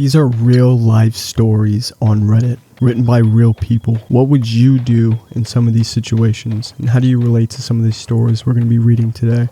These are real life stories on Reddit, written by real people. What would you do in some of these situations? And how do you relate to some of these stories we're going to be reading today?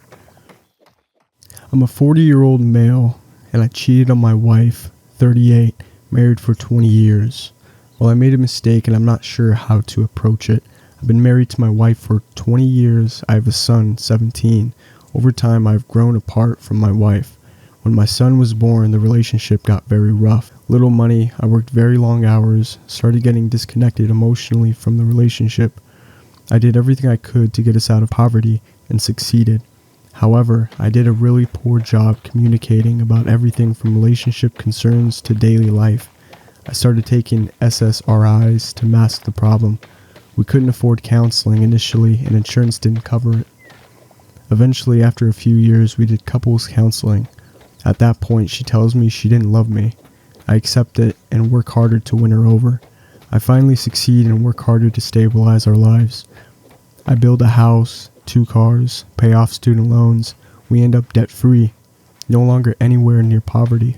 I'm a 40-year-old male, and I cheated on my wife, 38, married for 20 years. Well, I made a mistake, and I'm not sure how to approach it. I've been married to my wife for 20 years. I have a son, 17. Over time, I've grown apart from my wife. When my son was born, the relationship got very rough. Little money, I worked very long hours, started getting disconnected emotionally from the relationship. I did everything I could to get us out of poverty and succeeded. However, I did a really poor job communicating about everything from relationship concerns to daily life. I started taking SSRIs to mask the problem. We couldn't afford counseling initially, and insurance didn't cover it. Eventually, after a few years, we did couples counseling. At that point, she tells me she didn't love me. I accept it and work harder to win her over. I finally succeed and work harder to stabilize our lives. I build a house, 2 cars, pay off student loans. We end up debt-free, no longer anywhere near poverty.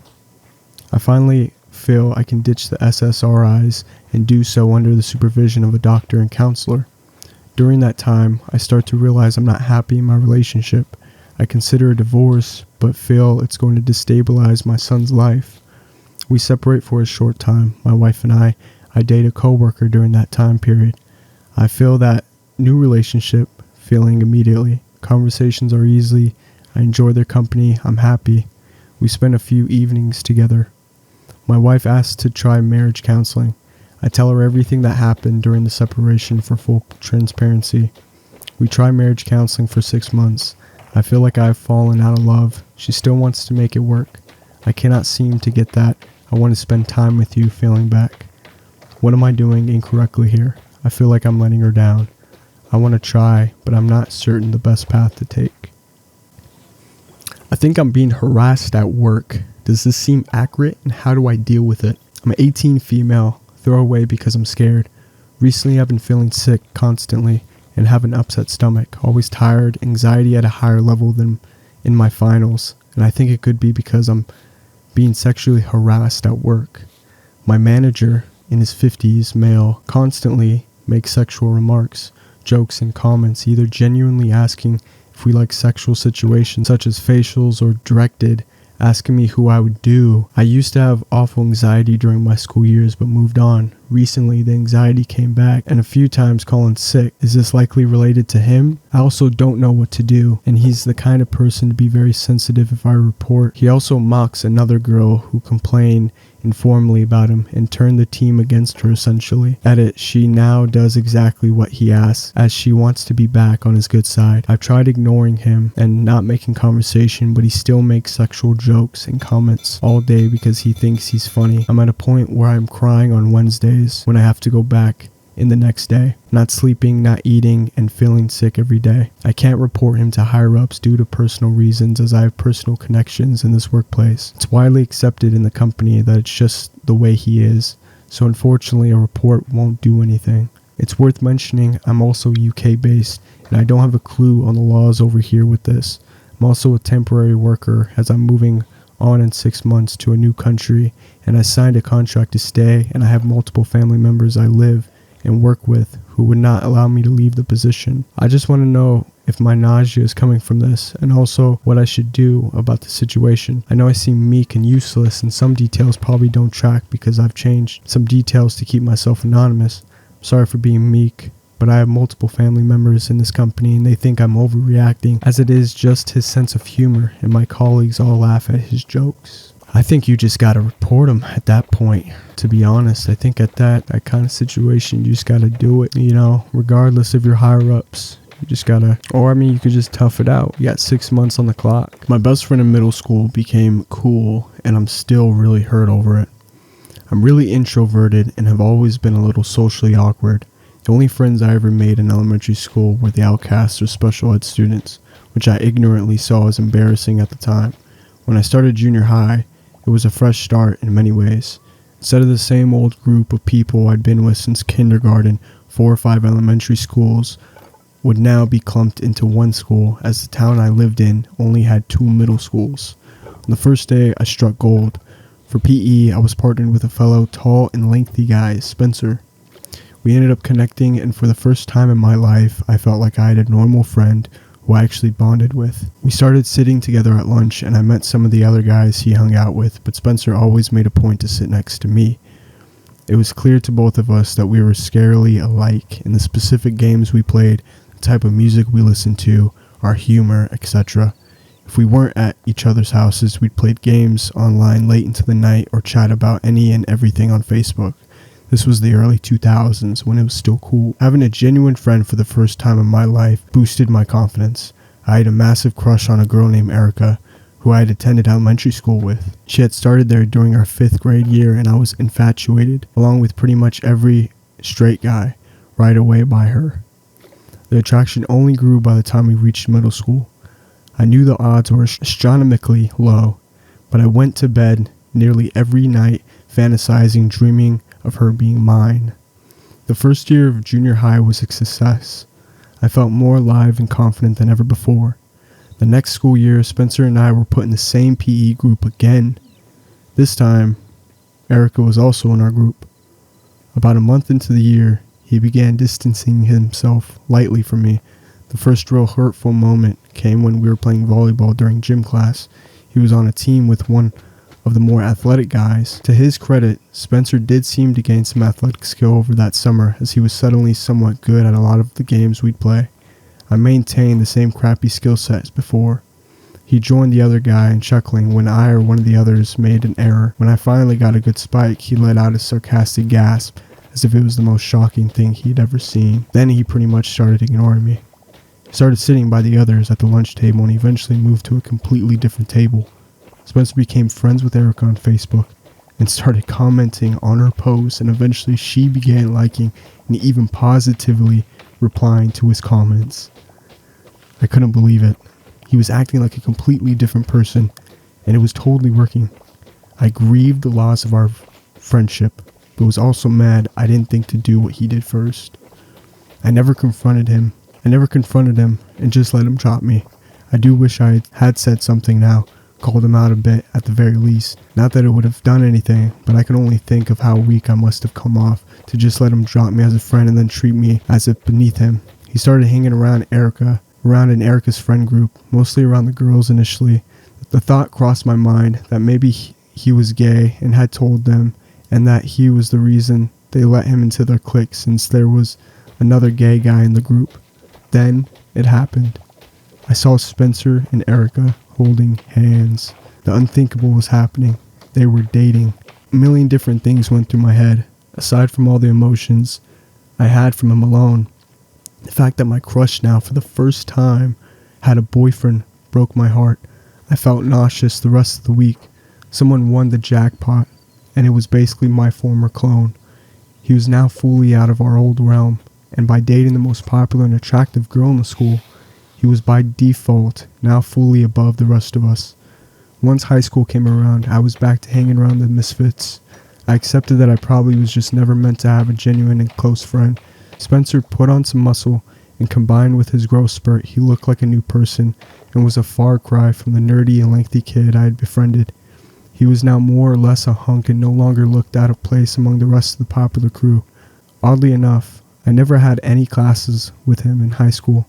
I finally feel I can ditch the SSRIs and do so under the supervision of a doctor and counselor. During that time, I start to realize I'm not happy in my relationship. I consider a divorce, but feel it's going to destabilize my son's life. We separate for a short time, my wife and I date a coworker during that time period. I feel that new relationship feeling immediately. Conversations are easy. I enjoy their company. I'm happy. We spend a few evenings together. My wife asks to try marriage counseling. I tell her everything that happened during the separation for full transparency. We try marriage counseling for 6 months. I feel like I've fallen out of love. She still wants to make it work. I cannot seem to get that. I want to spend time with you feeling back. What am I doing incorrectly here? I feel like I'm letting her down. I want to try, but I'm not certain the best path to take. I think I'm being harassed at work. Does this seem accurate, and how do I deal with it? I'm an 18 female, throw away because I'm scared. Recently I've been feeling sick constantly and have an upset stomach, always tired, anxiety at a higher level than in my finals, and I think it could be because I'm being sexually harassed at work. My manager, in his 50s, male, constantly makes sexual remarks, jokes, and comments, either genuinely asking if we like sexual situations such as facials or directed, asking me who I would do. I used to have awful anxiety during my school years but moved on. Recently, the anxiety came back and a few times calling sick. Is this likely related to him? I also don't know what to do, and he's the kind of person to be very sensitive if I report. He also mocks another girl who complained informally about him and turned the team against her essentially. Edit, she now does exactly what he asks, as she wants to be back on his good side. I've tried ignoring him and not making conversation, but he still makes sexual jokes and comments all day because he thinks he's funny. I'm at a point where I'm crying on Wednesdays when I have to go back in the next day, not sleeping, not eating, and feeling sick every day. I can't report him to higher ups due to personal reasons, as I have personal connections in this workplace. It's widely accepted in the company that it's just the way he is, so unfortunately a report won't do anything. It's worth mentioning I'm also UK based, and I don't have a clue on the laws over here with this. I'm also a temporary worker, as I'm moving on in 6 months to a new country, and I signed a contract to stay, and I have multiple family members I live and work with who would not allow me to leave the position. I just want to know if my nausea is coming from this, and also what I should do about the situation. I know I seem meek and useless, and some details probably don't track because I've changed some details to keep myself anonymous. I'm sorry for being meek, but I have multiple family members in this company and they think I'm overreacting, as it is just his sense of humor, and my colleagues all laugh at his jokes. I think you just gotta report him at that point, to be honest. I think at that kind of situation, you just gotta do it, regardless of your higher ups. You just gotta, you could just tough it out. You got 6 months on the clock. My best friend in middle school became cool, and I'm still really hurt over it. I'm really introverted and have always been a little socially awkward. The only friends I ever made in elementary school were the outcasts or special ed students, which I ignorantly saw as embarrassing at the time. When I started junior high, it was a fresh start in many ways. Instead of the same old group of people I'd been with since kindergarten, 4 or 5 elementary schools would now be clumped into one school, as the town I lived in only had 2 middle schools. On the first day, I struck gold. For PE, I was partnered with a fellow tall and lengthy guy, Spencer. We ended up connecting, and for the first time in my life, I felt like I had a normal friend who I actually bonded with. We started sitting together at lunch, and I met some of the other guys he hung out with, but Spencer always made a point to sit next to me. It was clear to both of us that we were scarily alike in the specific games we played, the type of music we listened to, our humor, etc. If we weren't at each other's houses, we'd played games online late into the night or chat about any and everything on Facebook. This was the early 2000s when it was still cool. Having a genuine friend for the first time in my life boosted my confidence. I had a massive crush on a girl named Erica, who I had attended elementary school with. She had started there during our 5th grade year, and I was infatuated, along with pretty much every straight guy, right away by her. The attraction only grew by the time we reached middle school. I knew the odds were astronomically low, but I went to bed nearly every night fantasizing, dreaming of her being mine. The first year of junior high was a success. I felt more alive and confident than ever before. The next school year, Spencer and I were put in the same PE group again. This time, Erica was also in our group. About a month into the year, he began distancing himself lightly from me. The first real hurtful moment came when we were playing volleyball during gym class. He was on a team with one of the more athletic guys. To his credit, Spencer did seem to gain some athletic skill over that summer, as he was suddenly somewhat good at a lot of the games we'd play. I maintained the same crappy skill set as before. He joined the other guy in chuckling when I or one of the others made an error. When I finally got a good spike, he let out a sarcastic gasp, as if it was the most shocking thing he'd ever seen. Then he pretty much started ignoring me. He started sitting by the others at the lunch table, and he eventually moved to a completely different table. Spencer became friends with Erica on Facebook and started commenting on her posts, and eventually she began liking and even positively replying to his comments. I couldn't believe it. He was acting like a completely different person, and it was totally working. I grieved the loss of our friendship, but was also mad I didn't think to do what he did first. I never confronted him and just let him drop me. I do wish I had said something now, called him out a bit at the very least. Not that it would have done anything, but I can only think of how weak I must have come off to just let him drop me as a friend and then treat me as if beneath him. He started hanging around in Erica's friend group, mostly around the girls initially. The thought crossed my mind that maybe he was gay and had told them, and that he was the reason they let him into their clique since there was another gay guy in the group. Then it happened. I saw Spencer and Erica holding hands. The unthinkable was happening. They were dating. A million different things went through my head, aside from all the emotions I had from him alone. The fact that my crush now, for the first time, had a boyfriend broke my heart. I felt nauseous the rest of the week. Someone won the jackpot, and it was basically my former clone. He was now fully out of our old realm, and by dating the most popular and attractive girl in the school, he was by default now fully above the rest of us. Once high school came around, I was back to hanging around the misfits. I accepted that I probably was just never meant to have a genuine and close friend. Spencer put on some muscle, and combined with his growth spurt, he looked like a new person and was a far cry from the nerdy and lengthy kid I had befriended. He was now more or less a hunk and no longer looked out of place among the rest of the popular crew. Oddly enough, I never had any classes with him in high school.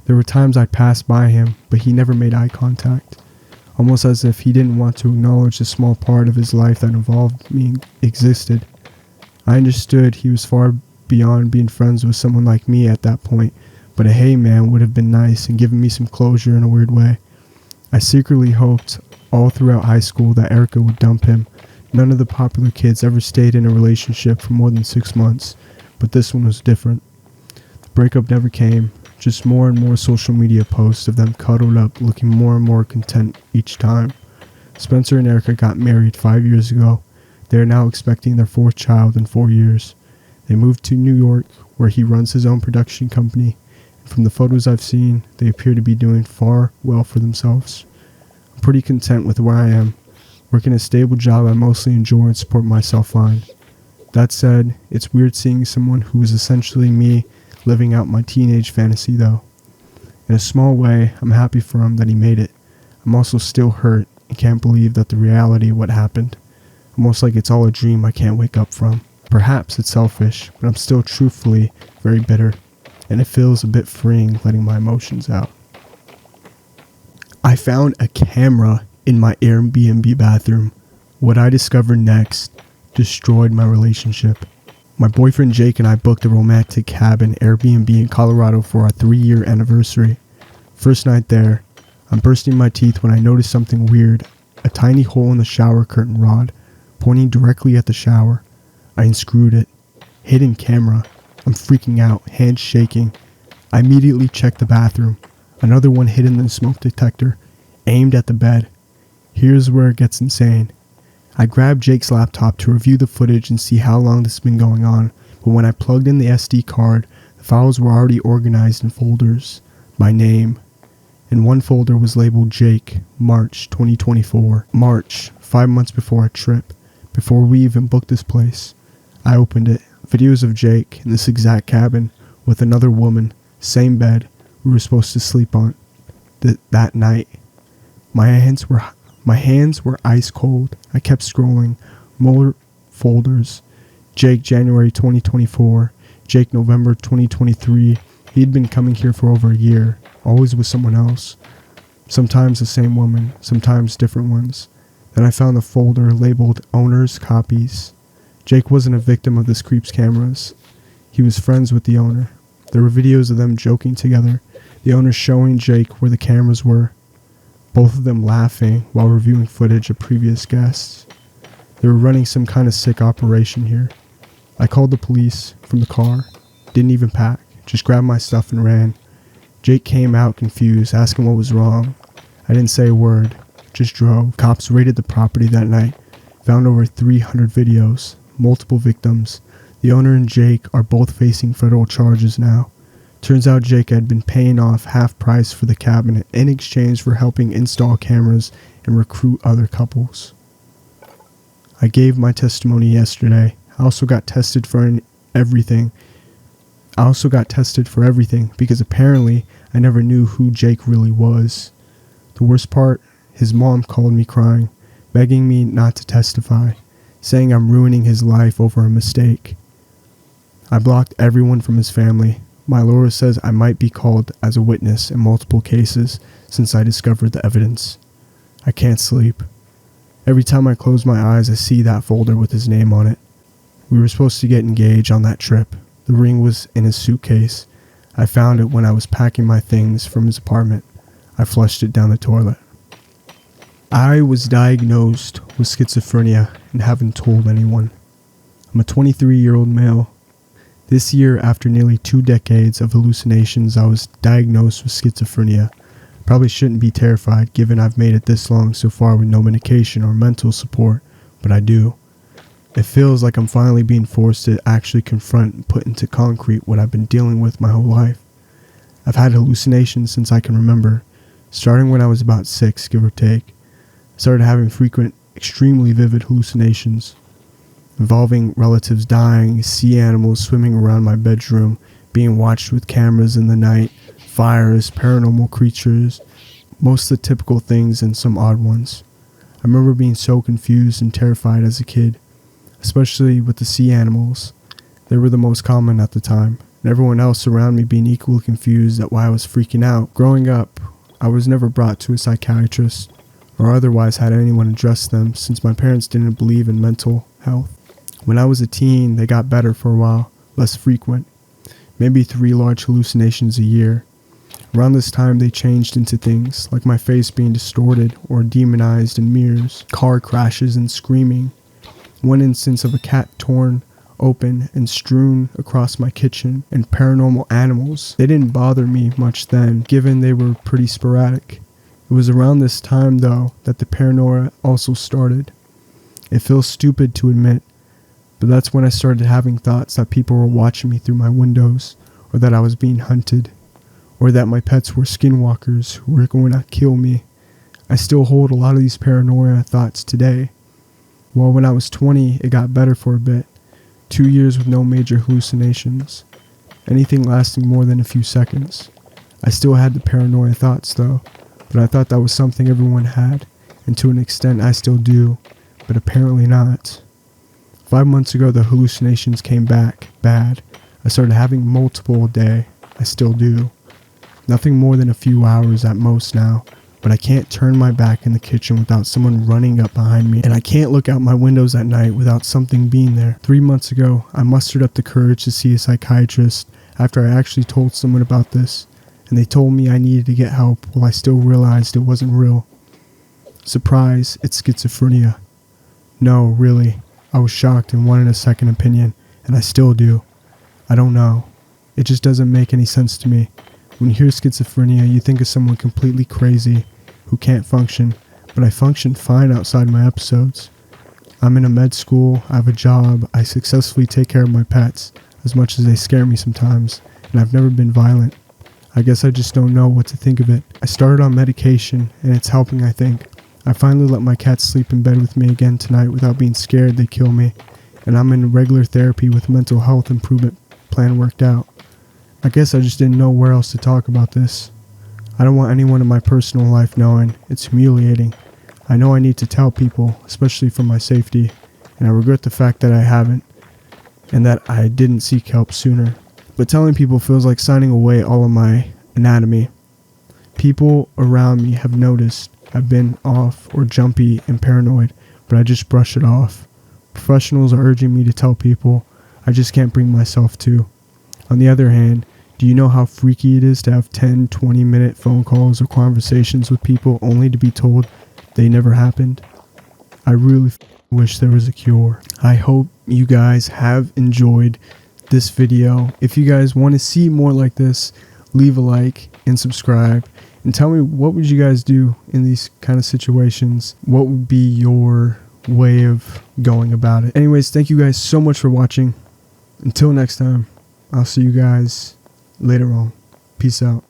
There were times I'd pass by him, but he never made eye contact, almost as if he didn't want to acknowledge the small part of his life that involved me existed. I understood he was far beyond being friends with someone like me at that point, but a hey man would have been nice and given me some closure in a weird way. I secretly hoped all throughout high school that Erica would dump him. None of the popular kids ever stayed in a relationship for more than 6 months, but this one was different. The breakup never came, just more and more social media posts of them cuddled up, looking more and more content each time. Spencer and Erica got married 5 years ago. They are now expecting their 4th child in 4 years. They moved to New York, where he runs his own production company. And from the photos I've seen, they appear to be doing far well for themselves. I'm pretty content with where I am, working a stable job I mostly enjoy and support myself fine. That said, it's weird seeing someone who is essentially me living out my teenage fantasy though. In a small way, I'm happy for him that he made it. I'm also still hurt and can't believe that the reality of what happened. almost like it's all a dream I can't wake up from. Perhaps it's selfish, but I'm still truthfully very bitter, and it feels a bit freeing letting my emotions out. I found a camera in my Airbnb bathroom. What I discovered next destroyed my relationship. My boyfriend Jake and I booked a romantic cabin Airbnb in Colorado for our 3-year anniversary. First night there, I'm bursting my teeth when I notice something weird, a tiny hole in the shower curtain rod, pointing directly at the shower. I unscrewed it. Hidden camera. I'm freaking out, hands shaking. I immediately checked the bathroom. Another one hidden in the smoke detector, aimed at the bed. Here's where it gets insane. I grabbed Jake's laptop to review the footage and see how long this has been going on, but when I plugged in the SD card, the files were already organized in folders, by name. And one folder was labeled Jake, March 2024. March, 5 months before our trip, before we even booked this place. I opened it. Videos of Jake in this exact cabin with another woman, same bed we were supposed to sleep on that night. My hands were ice cold. I kept scrolling. More folders. Jake January 2024. Jake November 2023. He had been coming here for over a year, always with someone else. Sometimes the same woman, sometimes different ones. Then I found a folder labeled Owner's Copies. Jake wasn't a victim of this creep's cameras. He was friends with the owner. There were videos of them joking together, the owner showing Jake where the cameras were, both of them laughing while reviewing footage of previous guests. They were running some kind of sick operation here. I called the police from the car, didn't even pack, just grabbed my stuff and ran. Jake came out confused, asking what was wrong. I didn't say a word, just drove. Cops raided the property that night, found over 300 videos, multiple victims. The owner and Jake are both facing federal charges now. Turns out Jake had been paying off half price for the cabin in exchange for helping install cameras and recruit other couples. I gave my testimony yesterday. I also got tested for everything because apparently I never knew who Jake really was. The worst part, his mom called me crying, begging me not to testify, saying I'm ruining his life over a mistake. I blocked everyone from his family. My lawyer says I might be called as a witness in multiple cases since I discovered the evidence. I can't sleep. Every time I close my eyes, I see that folder with his name on it. We were supposed to get engaged on that trip. The ring was in his suitcase. I found it when I was packing my things from his apartment. I flushed it down the toilet. I was diagnosed with schizophrenia and haven't told anyone. I'm a 23-year-old male. This year, after nearly 2 decades of hallucinations, I was diagnosed with schizophrenia. Probably shouldn't be terrified given I've made it this long so far with no medication or mental support, but I do. It feels like I'm finally being forced to actually confront and put into concrete what I've been dealing with my whole life. I've had hallucinations since I can remember, starting when I was about 6, give or take. I started having frequent, extremely vivid hallucinations, involving relatives dying, sea animals swimming around my bedroom, being watched with cameras in the night, fires, paranormal creatures, most of the typical things and some odd ones. I remember being so confused and terrified as a kid, especially with the sea animals. They were the most common at the time, and everyone else around me being equally confused at why I was freaking out. Growing up, I was never brought to a psychiatrist or otherwise had anyone address them since my parents didn't believe in mental health. When I was a teen, they got better for a while, less frequent, maybe 3 large hallucinations a year. Around this time, they changed into things like my face being distorted or demonized in mirrors, car crashes and screaming. One instance of a cat torn open and strewn across my kitchen, and paranormal animals. They didn't bother me much then, given they were pretty sporadic. It was around this time, though, that the paranoia also started. It feels stupid to admit, but that's when I started having thoughts that people were watching me through my windows, or that I was being hunted, or that my pets were skinwalkers who were going to kill me. I still hold a lot of these paranoia thoughts today. Well, when I was 20, it got better for a bit. 2 years with no major hallucinations. Anything lasting more than a few seconds. I still had the paranoia thoughts though, but I thought that was something everyone had, and to an extent I still do, but apparently not. 5 months ago, the hallucinations came back bad. I started having multiple a day. I still do. Nothing more than a few hours at most now, but I can't turn my back in the kitchen without someone running up behind me, and I can't look out my windows at night without something being there. 3 months ago, I mustered up the courage to see a psychiatrist after I actually told someone about this, and they told me I needed to get help while I still realized it wasn't real. Surprise, it's schizophrenia. No, really. I was shocked and wanted a second opinion, and I still do. I don't know. It just doesn't make any sense to me. When you hear schizophrenia, you think of someone completely crazy who can't function, but I function fine outside my episodes. I'm in a med school, I have a job, I successfully take care of my pets, as much as they scare me sometimes, and I've never been violent. I guess I just don't know what to think of it. I started on medication, and it's helping, I think. I finally let my cats sleep in bed with me again tonight without being scared they kill me, and I'm in regular therapy with mental health improvement plan worked out. I guess I just didn't know where else to talk about this. I don't want anyone in my personal life knowing. It's humiliating. I know I need to tell people, especially for my safety, and I regret the fact that I haven't, and that I didn't seek help sooner. But telling people feels like signing away all of my anatomy. People around me have noticed I've been off or jumpy and paranoid, but I just brush it off. Professionals are urging me to tell people. I just can't bring myself to. On the other hand, do you know how freaky it is to have 10, 20-minute phone calls or conversations with people only to be told they never happened? I really wish there was a cure. I hope you guys have enjoyed this video. If you guys want to see more like this, leave a like and subscribe. And tell me, what would you guys do in these kind of situations? What would be your way of going about it? Anyways, thank you guys so much for watching. Until next time, I'll see you guys later on. Peace out.